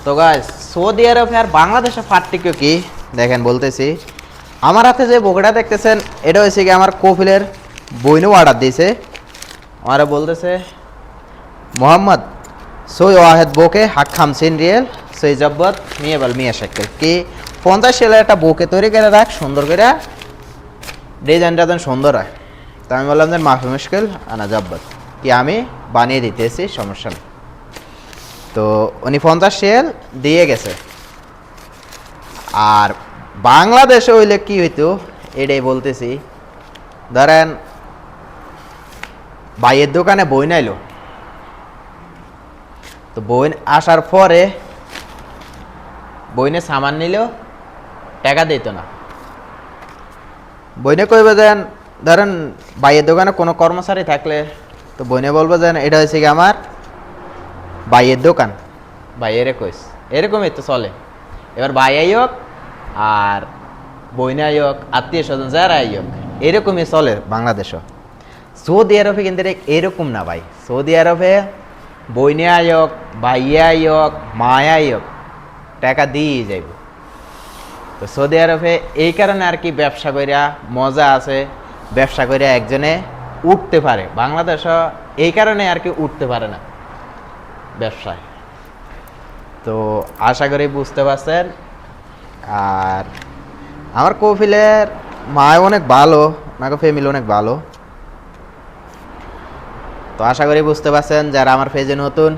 তো guys Saudi আরব আর বাংলাদেশে পার্থক্য কি দেখেন বলতেছি। আমার হাতে যে বোকটা দেখতেছেন এটা হচ্ছে কি আমার কফিলের বইনু অর্ডার দিয়েছে। আমারা বলতেছে মোহাম্মদ সই ওয়াহেদ বোকে হাক 50 রিয়াল সই জব্বত মিয়াবাল মিয়া শাক্কেল কি 50 রিয়ালের একটা বোকে তৈরি করে রাখ সুন্দর করে ডিজাইনটা যেন সুন্দর হয়। তা আমি বললাম যে মাফি মুশকিল আনা জব্বত কি আমি বানিয়ে দিতেছি সমস্যা নেই। তো উনি 50 রিয়াল দিয়ে গেছে। আর বাংলাদেশে হইলে কি হইতো এটাই বলতেছি। ধরেন ভাইয়ের দোকানে বই নাইলো, তো বই আসার পরে বইনে সামান নিলেও টাকা দিত না। বইনে কইবে যেন ধরেন ভাইয়ের দোকানে কোনো কর্মচারী থাকলে তো বইনে বলবো যেন এটা হচ্ছে কি আমার ভাইয়ের দোকান, ভাইয়েরে কইস, এরকমই তো চলে। এবার ভাই আইয়ক আর বইনে আইয়ক আত্মীয় স্বজন যারা আইয়ক এরকমই চলে বাংলাদেশও। সৌদি আরবে কিন্তু এরকম না ভাই। সৌদি আরবে বইনে আইয়ক ভাইয়া আইয়ক মায়া আইয়ক টাকা দিয়ে যাইব। তো সৌদি আরবে এই কারণে আর কি ব্যবসা কইরা মজা আছে, ব্যবসা কইরা একজনে উঠতে পারে। বাংলাদেশও এই কারণে আর কি উঠতে পারে না ব্যবসায়। তো আশা করি বুঝতে পারছেন। আর আমার কফিলের মায় অনেক ভালো, ওনাকে ফ্যামিলি অনেক ভালো। তো আশা করি বুঝতে পারছেন। যারা আমার পেজে নতুন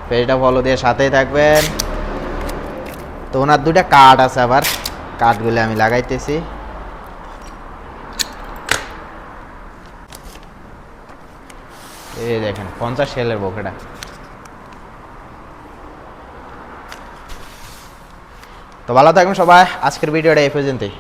পেজটা ফলো দিয়ে সাথেই থাকবেন। তো ওনার দুইটা কার্ড আছে, আবার কার্ডগুলো আমি লাগাইতেছি। এই দেখেন 50 শেলের বোকেটা। তো ভালো থাকবেন সবাই, আজকের ভিডিওটা এই পর্যন্তই।